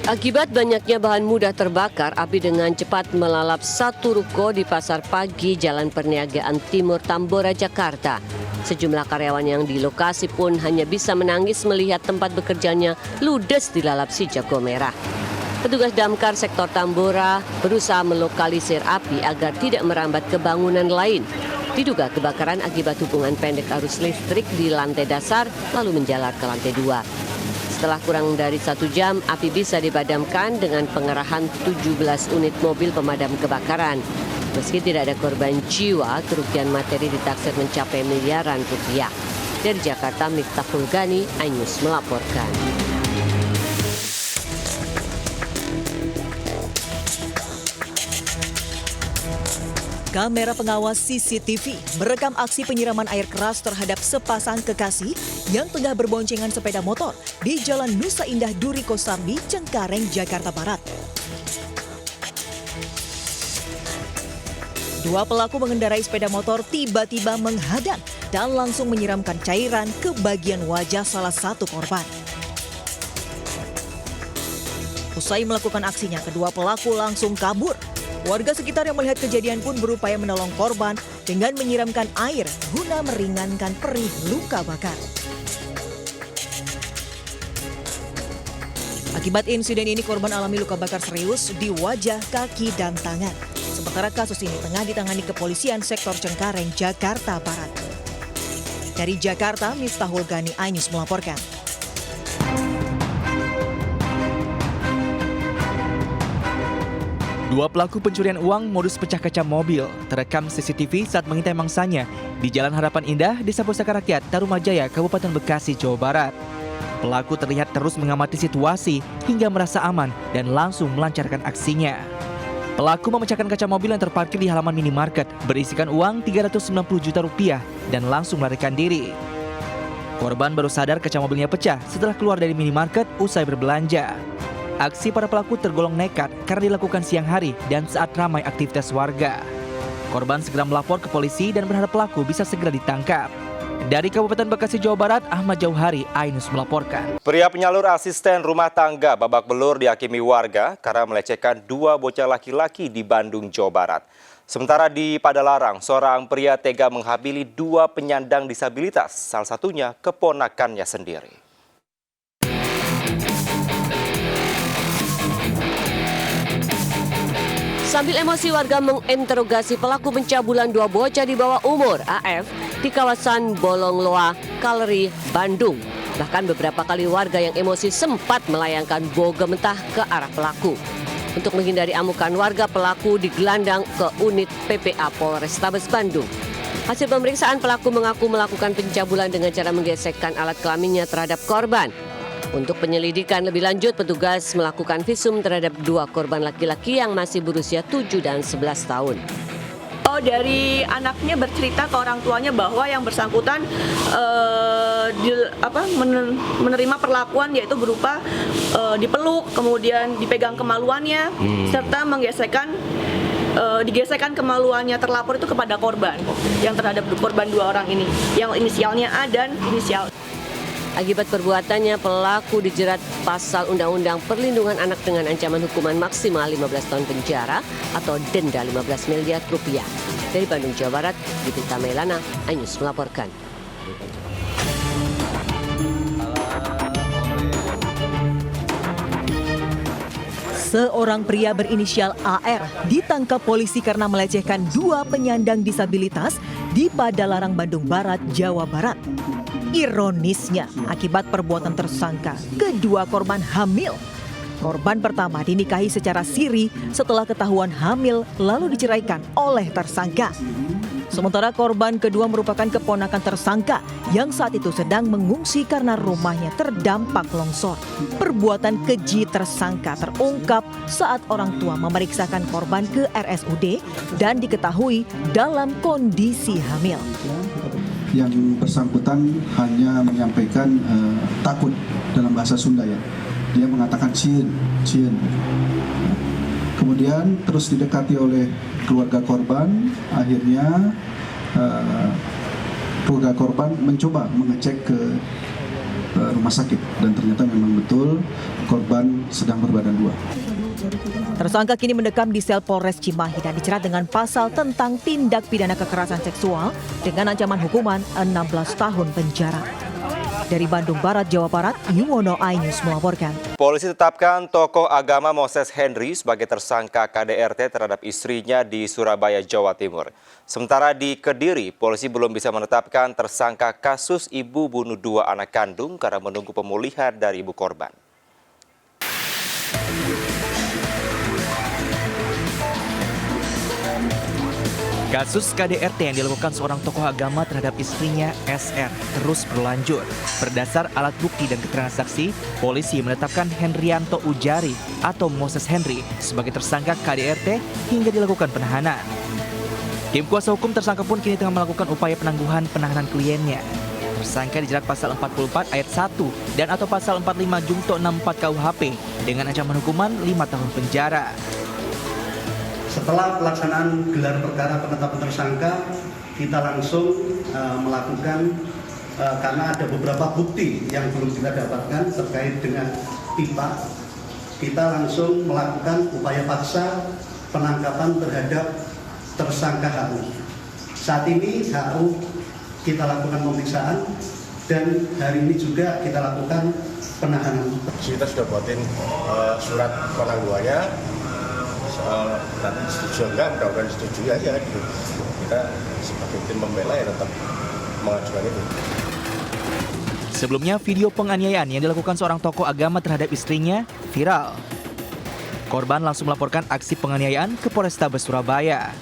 Akibat banyaknya bahan mudah terbakar, api dengan cepat melalap satu ruko di Pasar Pagi Jalan Perniagaan Timur Tambora, Jakarta. Sejumlah karyawan yang di lokasi pun hanya bisa menangis melihat tempat bekerjanya ludes dilalap si jago merah. Petugas damkar sektor Tambora berusaha melokalisir api agar tidak merambat ke bangunan lain. Diduga kebakaran akibat hubungan pendek arus listrik di lantai dasar lalu menjalar ke lantai 2. Setelah kurang dari 1 jam, api bisa dipadamkan dengan pengerahan 17 unit mobil pemadam kebakaran. Meski tidak ada korban jiwa, kerugian materi ditaksir mencapai miliaran rupiah. Dari Jakarta, Miftahul Gani, iNews melaporkan. Kamera pengawas CCTV merekam aksi penyiraman air keras terhadap sepasang kekasih yang tengah berboncengan sepeda motor di Jalan Nusa Indah Duri Kosambi, Cengkareng, Jakarta Barat. Dua pelaku mengendarai sepeda motor tiba-tiba menghadang dan langsung menyiramkan cairan ke bagian wajah salah satu korban. Usai melakukan aksinya, kedua pelaku langsung kabur. Warga sekitar yang melihat kejadian pun berupaya menolong korban dengan menyiramkan air guna meringankan perih luka bakar. Akibat insiden ini korban alami luka bakar serius di wajah, kaki, dan tangan. Sementara kasus ini tengah ditangani kepolisian sektor Cengkareng, Jakarta Barat. Dari Jakarta, Miftahul Gani, iNews melaporkan. Dua pelaku pencurian uang modus pecah kaca mobil terekam CCTV saat mengintai mangsanya di Jalan Harapan Indah, Desa Pusaka Rakyat, Tarumajaya, Kabupaten Bekasi, Jawa Barat. Pelaku terlihat terus mengamati situasi hingga merasa aman dan langsung melancarkan aksinya. Pelaku memecahkan kaca mobil yang terparkir di halaman minimarket berisikan uang 390 juta rupiah dan langsung melarikan diri. Korban baru sadar kaca mobilnya pecah setelah keluar dari minimarket usai berbelanja. Aksi para pelaku tergolong nekat karena dilakukan siang hari dan saat ramai aktivitas warga. Korban segera melapor ke polisi dan berharap pelaku bisa segera ditangkap. Dari Kabupaten Bekasi, Jawa Barat, Ahmad Jauhari, iNews melaporkan. Pria penyalur asisten rumah tangga babak belur dihakimi warga karena melecehkan 2 bocah laki-laki di Bandung, Jawa Barat. Sementara di Padalarang, seorang pria tega menghamili 2 penyandang disabilitas, salah satunya keponakannya sendiri. Sambil emosi warga menginterogasi pelaku pencabulan 2 bocah di bawah umur AF di kawasan Bolongloa, Kaleri, Bandung. Bahkan beberapa kali warga yang emosi sempat melayangkan boga mentah ke arah pelaku. Untuk menghindari amukan warga, pelaku digelandang ke unit PPA Polrestabes Bandung. Hasil pemeriksaan, pelaku mengaku melakukan pencabulan dengan cara menggesekkan alat kelaminnya terhadap korban. Untuk penyelidikan lebih lanjut, petugas melakukan visum terhadap 2 korban laki-laki yang masih berusia 7 dan 11 tahun. Dari anaknya bercerita ke orang tuanya bahwa yang bersangkutan menerima perlakuan yaitu berupa dipeluk, kemudian dipegang kemaluannya, serta digesekkan kemaluannya terlapor itu kepada korban yang terhadap korban 2 orang ini, yang inisialnya A dan inisial. Akibat perbuatannya, pelaku dijerat pasal Undang-Undang Perlindungan Anak dengan ancaman hukuman maksimal 15 tahun penjara atau denda 15 miliar rupiah. Dari Bandung, Jawa Barat, Gita Mailana, iNews melaporkan. Seorang pria berinisial AR ditangkap polisi karena melecehkan 2 penyandang disabilitas di Padalarang, Bandung Barat, Jawa Barat. Ironisnya, akibat perbuatan tersangka, kedua korban hamil. Korban pertama dinikahi secara siri setelah ketahuan hamil lalu diceraikan oleh tersangka. Sementara korban kedua merupakan keponakan tersangka yang saat itu sedang mengungsi karena rumahnya terdampak longsor. Perbuatan keji tersangka terungkap saat orang tua memeriksakan korban ke RSUD dan diketahui dalam kondisi hamil. Yang bersangkutan hanya menyampaikan takut dalam bahasa Sunda ya. Dia mengatakan cieun. Kemudian terus didekati oleh keluarga korban, akhirnya keluarga korban mencoba mengecek ke rumah sakit dan ternyata memang betul korban sedang berbadan dua. Tersangka kini mendekam di sel Polres Cimahi dan dijerat dengan pasal tentang tindak pidana kekerasan seksual dengan ancaman hukuman 16 tahun penjara. Dari Bandung Barat, Jawa Barat, Yuwono iNews melaporkan. Polisi tetapkan tokoh agama Moses Henry sebagai tersangka KDRT terhadap istrinya di Surabaya, Jawa Timur. Sementara di Kediri, polisi belum bisa menetapkan tersangka kasus ibu bunuh 2 anak kandung karena menunggu pemulihan dari ibu korban. Kasus KDRT yang dilakukan seorang tokoh agama terhadap istrinya SR terus berlanjut. Berdasar alat bukti dan keterangan saksi, polisi menetapkan Henrianto Ujari atau Moses Henry sebagai tersangka KDRT hingga dilakukan penahanan. Tim kuasa hukum tersangka pun kini tengah melakukan upaya penangguhan penahanan kliennya. Tersangka dijerat pasal 44 ayat 1 dan atau pasal 45 Jungto 64 KUHP dengan ancaman hukuman 5 tahun penjara. Setelah pelaksanaan gelar perkara penetapan tersangka, kita langsung melakukan karena ada beberapa bukti yang belum kita dapatkan terkait dengan pipa, kita langsung melakukan upaya paksa penangkapan terhadap tersangka HU. Saat ini HU kita lakukan pemeriksaan dan hari ini juga kita lakukan penahanan. Kita sudah buatin surat penangguhannya. Nanti setuju enggak, mudah-mudahan setuju aja gitu. Kita sebagai tim pembela ya tetap mengajukan itu. Sebelumnya, video penganiayaan yang dilakukan seorang tokoh agama terhadap istrinya viral. Korban langsung melaporkan aksi penganiayaan ke Polrestabes Surabaya.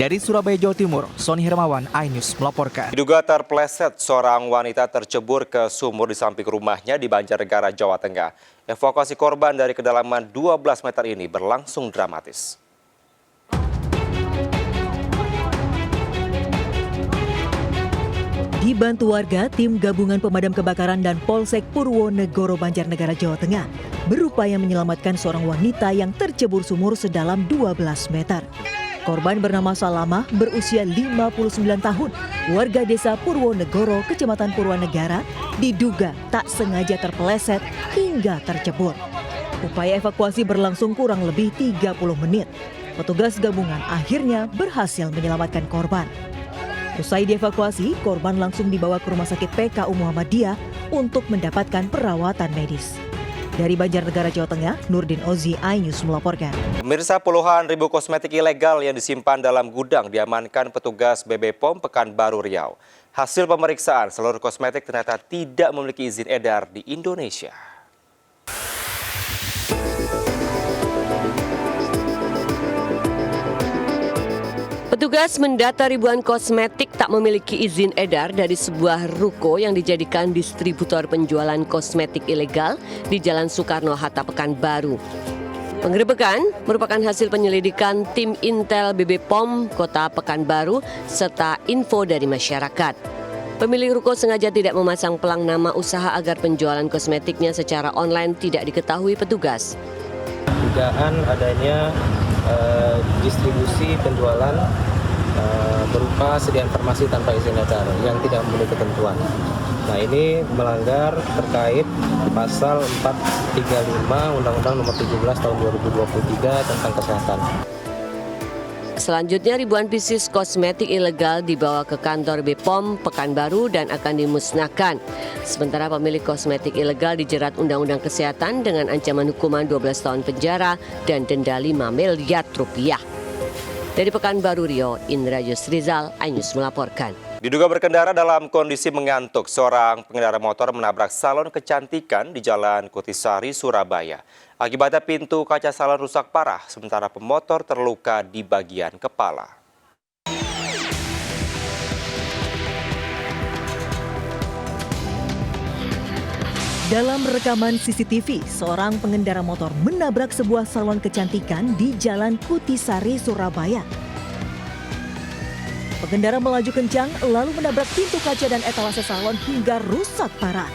Dari Surabaya, Jawa Timur, Sony Hermawan, iNews melaporkan. Diduga terpleset, seorang wanita tercebur ke sumur di samping rumahnya di Banjarnegara, Jawa Tengah. Evakuasi korban dari kedalaman 12 meter ini berlangsung dramatis. Dibantu warga, tim gabungan pemadam kebakaran dan Polsek Purwonegoro, Banjarnegara, Jawa Tengah berupaya menyelamatkan seorang wanita yang tercebur sumur sedalam 12 meter. Korban bernama Salamah, berusia 59 tahun, warga desa Purwonegoro, Kecamatan Purwanegara, diduga tak sengaja terpeleset hingga tercebur. Upaya evakuasi berlangsung kurang lebih 30 menit. Petugas gabungan akhirnya berhasil menyelamatkan korban. Usai dievakuasi, korban langsung dibawa ke Rumah Sakit PKU Muhammadiyah untuk mendapatkan perawatan medis. Dari Banjarnegara, Jawa Tengah, Nurdin Ozi, iNews melaporkan. Pemirsa, puluhan ribu kosmetik ilegal yang disimpan dalam gudang diamankan petugas BB POM Pekanbaru Riau. Hasil pemeriksaan, seluruh kosmetik ternyata tidak memiliki izin edar di Indonesia. Petugas mendata ribuan kosmetik tak memiliki izin edar dari sebuah ruko yang dijadikan distributor penjualan kosmetik ilegal di Jalan Soekarno-Hatta, Pekanbaru. Penggerebekan merupakan hasil penyelidikan tim Intel BB POM Kota Pekanbaru serta info dari masyarakat. Pemilik ruko sengaja tidak memasang pelang nama usaha agar penjualan kosmetiknya secara online tidak diketahui petugas. Dugaan adanya distribusi penjualan berupa sediaan farmasi tanpa izin edar yang tidak memenuhi ketentuan. Nah, ini melanggar terkait pasal 435 Undang-Undang Nomor 17 Tahun 2023 tentang kesehatan. Selanjutnya, ribuan pieces kosmetik ilegal dibawa ke kantor BPOM Pekanbaru dan akan dimusnahkan. Sementara pemilik kosmetik ilegal dijerat Undang-Undang Kesehatan dengan ancaman hukuman 12 tahun penjara dan denda 5 miliar rupiah. Dari Pekanbaru Riau, Indra Yusrizal, iNews melaporkan. Diduga berkendara dalam kondisi mengantuk, seorang pengendara motor menabrak salon kecantikan di Jalan Kutisari, Surabaya. Akibatnya pintu kaca salon rusak parah, sementara pemotor terluka di bagian kepala. Dalam rekaman CCTV, seorang pengendara motor menabrak sebuah salon kecantikan di Jalan Kutisari, Surabaya. Pengendara melaju kencang lalu menabrak pintu kaca dan etalase salon hingga rusak parah.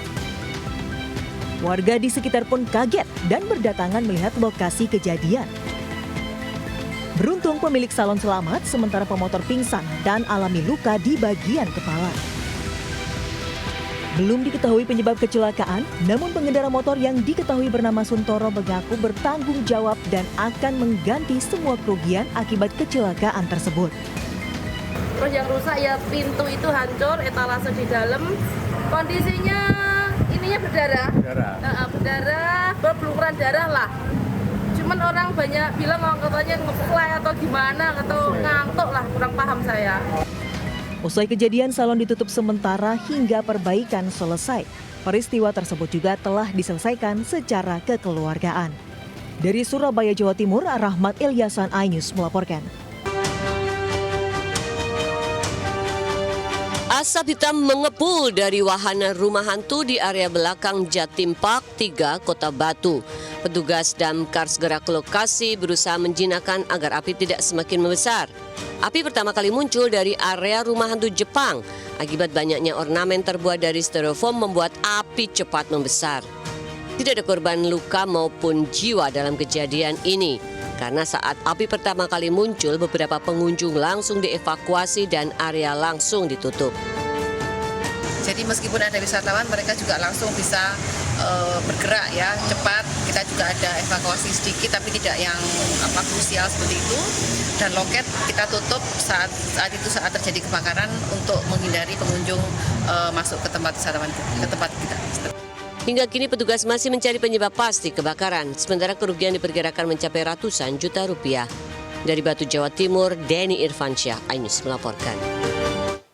Warga di sekitar pun kaget dan berdatangan melihat lokasi kejadian. Beruntung pemilik salon selamat, sementara pemotor pingsan dan alami luka di bagian kepala. Belum diketahui penyebab kecelakaan, namun pengendara motor yang diketahui bernama Suntoro mengaku bertanggung jawab dan akan mengganti semua kerugian akibat kecelakaan tersebut. Terus yang rusak ya pintu itu hancur, etalase di dalam, kondisinya ininya berdarah, berbeluran darah lah. Cuman orang banyak bilang katanya nge-fly atau gimana, atau ngantuk lah, kurang paham saya. Usai kejadian, salon ditutup sementara hingga perbaikan selesai. Peristiwa tersebut juga telah diselesaikan secara kekeluargaan. Dari Surabaya, Jawa Timur, Rahmat Ilyasan, iNews melaporkan. Asap hitam mengepul dari wahana rumah hantu di area belakang Jatim Park 3, Kota Batu. Petugas damkar segera ke lokasi berusaha menjinakkan agar api tidak semakin membesar. Api pertama kali muncul dari area rumah hantu Jepang. Akibat banyaknya ornamen terbuat dari styrofoam membuat api cepat membesar. Tidak ada korban luka maupun jiwa dalam kejadian ini. Karena saat api pertama kali muncul, beberapa pengunjung langsung dievakuasi dan area langsung ditutup. Jadi meskipun ada wisatawan, mereka juga langsung bisa bergerak ya cepat. Kita juga ada evakuasi sedikit, tapi tidak yang krusial seperti itu. Dan loket kita tutup saat terjadi kebakaran untuk menghindari pengunjung masuk ke tempat wisatawan, ke tempat kita. Hingga kini petugas masih mencari penyebab pasti kebakaran, sementara kerugian diperkirakan mencapai ratusan juta rupiah. Dari Batu, Jawa Timur, Denny Irfansyah, iNews melaporkan.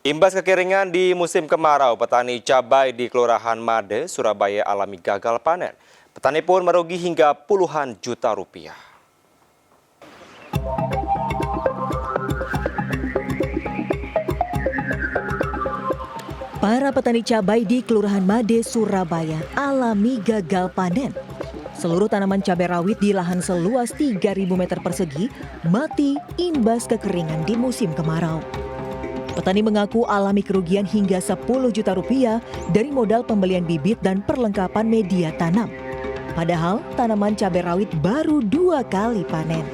Imbas kekeringan di musim kemarau, petani cabai di Kelurahan Made, Surabaya alami gagal panen. Petani pun merugi hingga puluhan juta rupiah. Para petani cabai di Kelurahan Made, Surabaya alami gagal panen. Seluruh tanaman cabai rawit di lahan seluas 3.000 meter persegi mati imbas kekeringan di musim kemarau. Petani mengaku alami kerugian hingga 10 juta rupiah dari modal pembelian bibit dan perlengkapan media tanam. Padahal tanaman cabai rawit baru 2 kali panen.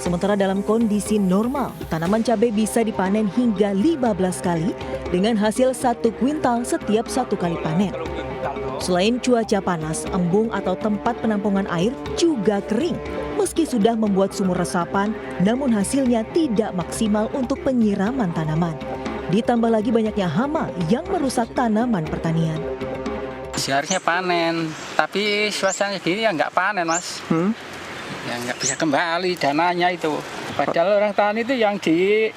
Sementara dalam kondisi normal, tanaman cabai bisa dipanen hingga 15 kali dengan hasil 1 kuintal setiap 1 kali panen. Selain cuaca panas, embung atau tempat penampungan air juga kering. Meski sudah membuat sumur resapan, namun hasilnya tidak maksimal untuk penyiraman tanaman. Ditambah lagi banyaknya hama yang merusak tanaman pertanian. Seharusnya panen, tapi suasana gini ya nggak panen, Mas. Ya nggak bisa kembali dananya itu. Padahal orang tani itu yang dicari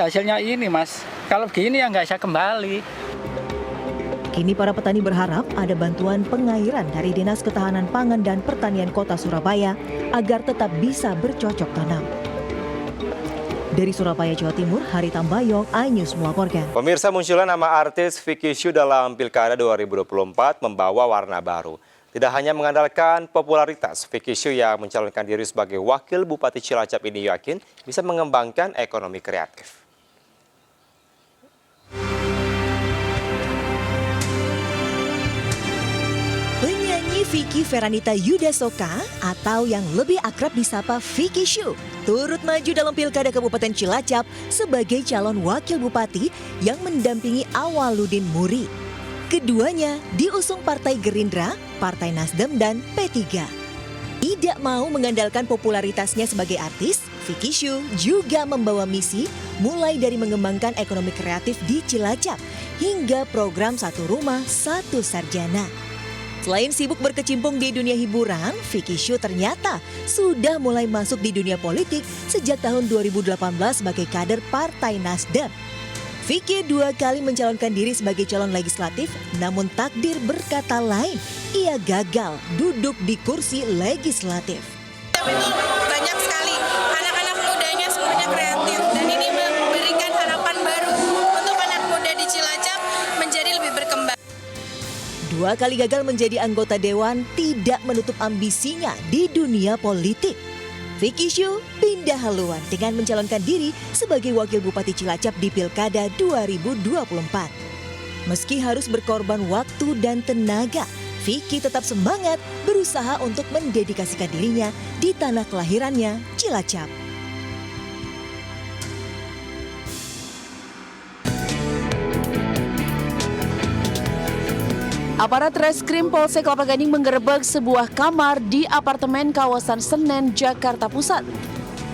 hasilnya ini, Mas. Kalau begini ya nggak bisa kembali. Kini para petani berharap ada bantuan pengairan dari Dinas Ketahanan Pangan dan Pertanian Kota Surabaya agar tetap bisa bercocok tanam. Dari Surabaya, Jawa Timur, Hari Tambayong, iNews melaporkan. Pemirsa, munculnya nama artis Vicky Shu dalam Pilkada 2024 membawa warna baru. Tidak hanya mengandalkan popularitas, Vicky Shu yang mencalonkan diri sebagai Wakil Bupati Cilacap ini yakin bisa mengembangkan ekonomi kreatif. Vicky Feranita Yudasoka atau yang lebih akrab disapa Vicky Shu turut maju dalam Pilkada Kabupaten Cilacap sebagai calon wakil bupati yang mendampingi Awaludin Muri. Keduanya diusung Partai Gerindra, Partai Nasdem, dan P3. Tidak mau mengandalkan popularitasnya sebagai artis, Vicky Shu juga membawa misi mulai dari mengembangkan ekonomi kreatif di Cilacap hingga program Satu Rumah Satu Sarjana. Selain sibuk berkecimpung di dunia hiburan, Vicky Shu ternyata sudah mulai masuk di dunia politik sejak tahun 2018 sebagai kader Partai Nasdem. Vicky 2 kali mencalonkan diri sebagai calon legislatif, namun takdir berkata lain. Ia gagal duduk di kursi legislatif. Itu banyak sekali anak-anak mudanya semuanya kreatif dan ini memberikan harapan baru untuk anak muda di Cilacap menjadi lebih berkembang. 2 kali gagal menjadi anggota dewan tidak menutup ambisinya di dunia politik. Vicky Shu pindah haluan dengan mencalonkan diri sebagai Wakil Bupati Cilacap di Pilkada 2024. Meski harus berkorban waktu dan tenaga, Vicky tetap semangat berusaha untuk mendedikasikan dirinya di tanah kelahirannya, Cilacap. Aparat Reskrim Polsek Kelapa Gading menggerebek sebuah kamar di apartemen kawasan Senen, Jakarta Pusat.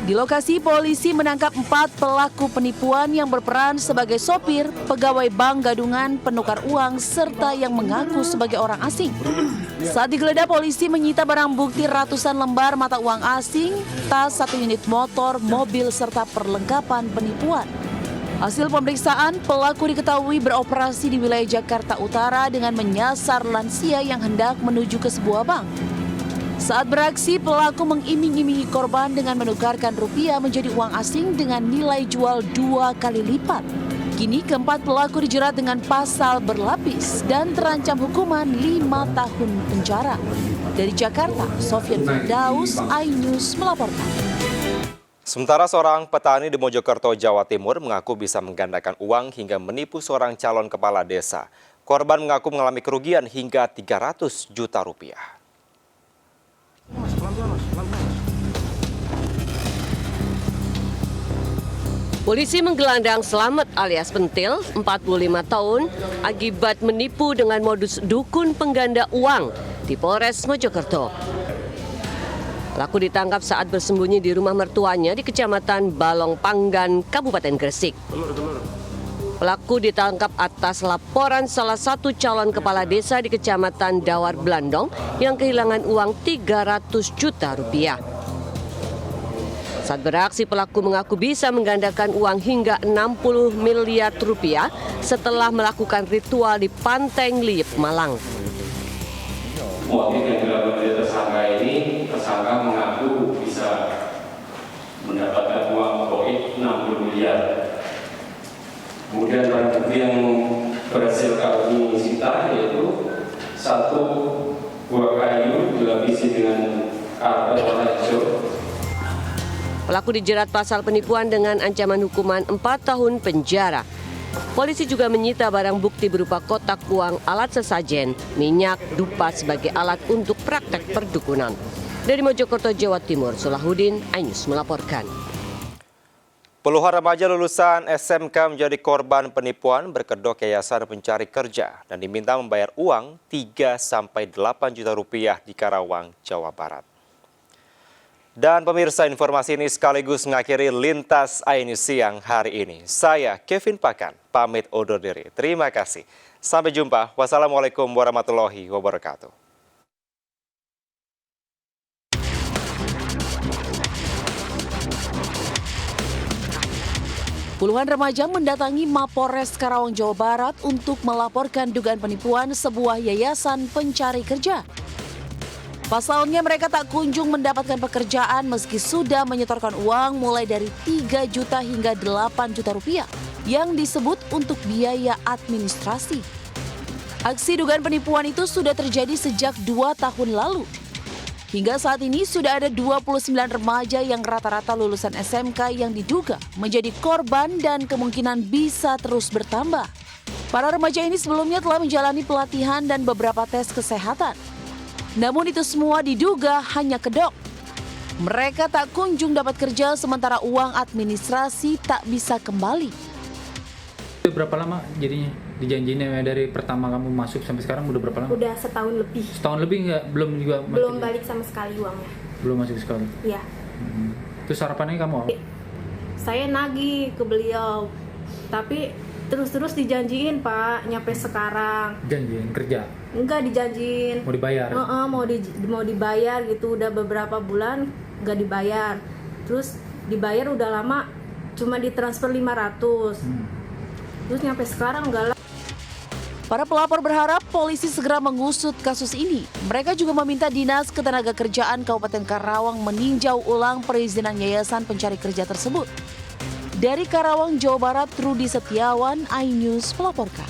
Di lokasi, polisi menangkap 4 pelaku penipuan yang berperan sebagai sopir, pegawai bank gadungan, penukar uang, serta yang mengaku sebagai orang asing. Saat digeledah, polisi menyita barang bukti ratusan lembar mata uang asing, tas, 1 unit motor, mobil, serta perlengkapan penipuan. Hasil pemeriksaan, pelaku diketahui beroperasi di wilayah Jakarta Utara dengan menyasar lansia yang hendak menuju ke sebuah bank. Saat beraksi, pelaku mengiming-imingi korban dengan menukarkan rupiah menjadi uang asing dengan nilai jual 2 kali lipat. Kini keempat pelaku dijerat dengan pasal berlapis dan terancam hukuman 5 tahun penjara. Dari Jakarta, Sofyan Firdaus, iNews melaporkan. Sementara seorang petani di Mojokerto, Jawa Timur mengaku bisa menggandakan uang hingga menipu seorang calon kepala desa. Korban mengaku mengalami kerugian hingga 300 juta rupiah. Polisi menggelandang Slamet alias Pentil, 45 tahun, akibat menipu dengan modus dukun pengganda uang di Polres Mojokerto. Pelaku ditangkap saat bersembunyi di rumah mertuanya di Kecamatan Balong Panggan, Kabupaten Gresik. Pelaku ditangkap atas laporan salah satu calon kepala desa di Kecamatan Dawar Blandong yang kehilangan uang 300 juta rupiah. Saat beraksi, pelaku mengaku bisa menggandakan uang hingga 60 miliar rupiah setelah melakukan ritual di Pantai Liep, Malang. Motif yang dilakukan oleh tersangka ini, tersangka mengaku bisa mendapatkan uang koin 60 miliar. Kemudian barang bukti yang berhasil kami sita yaitu 1 buah kayu dilapisi dengan karpet warna hijau. Pelaku dijerat pasal penipuan dengan ancaman hukuman 4 tahun penjara. Polisi juga menyita barang bukti berupa kotak uang, alat sesajen, minyak, dupa sebagai alat untuk praktek perdukunan. Dari Mojokerto, Jawa Timur, Solahuddin, iNews melaporkan. Puluhan remaja lulusan SMK menjadi korban penipuan berkedok Yayasan Pencari Kerja dan diminta membayar uang 3-8 juta rupiah di Karawang, Jawa Barat. Dan pemirsa, informasi ini sekaligus mengakhiri Lintas iNews siang hari ini. Saya Kevin Pakan, pamit undur diri. Terima kasih. Sampai jumpa. Wassalamualaikum warahmatullahi wabarakatuh. Puluhan remaja mendatangi Mapolres Karawang, Jawa Barat untuk melaporkan dugaan penipuan sebuah yayasan pencari kerja. Pasalnya mereka tak kunjung mendapatkan pekerjaan meski sudah menyetorkan uang mulai dari 3 juta hingga 8 juta rupiah yang disebut untuk biaya administrasi. Aksi dugaan penipuan itu sudah terjadi sejak 2 tahun lalu. Hingga saat ini sudah ada 29 remaja yang rata-rata lulusan SMK yang diduga menjadi korban dan kemungkinan bisa terus bertambah. Para remaja ini sebelumnya telah menjalani pelatihan dan beberapa tes kesehatan. Namun itu semua diduga hanya kedok. Mereka tak kunjung dapat kerja sementara uang administrasi tak bisa kembali. Berapa lama jadinya dijanjinya dari pertama kamu masuk sampai sekarang udah berapa lama? Udah setahun lebih. Setahun lebih nggak? Belum juga? Belum balik sama sekali uangnya. Belum masuk sekali? Iya. Terus harapannya kamu apa? Saya nagih ke beliau, tapi terus-terus dijanjiin Pak, nyampe sekarang. Janjiin kerja? Enggak, dijanjiin. Mau dibayar? Mau dibayar gitu, udah beberapa bulan nggak dibayar. Terus dibayar udah lama, cuma ditransfer 500. Terus nyampe sekarang enggak lah. Para pelapor berharap polisi segera mengusut kasus ini. Mereka juga meminta Dinas Ketenagakerjaan Kabupaten Karawang meninjau ulang perizinan Yayasan Pencari Kerja tersebut. Dari Karawang, Jawa Barat, Rudi Setiawan, iNews melaporkan.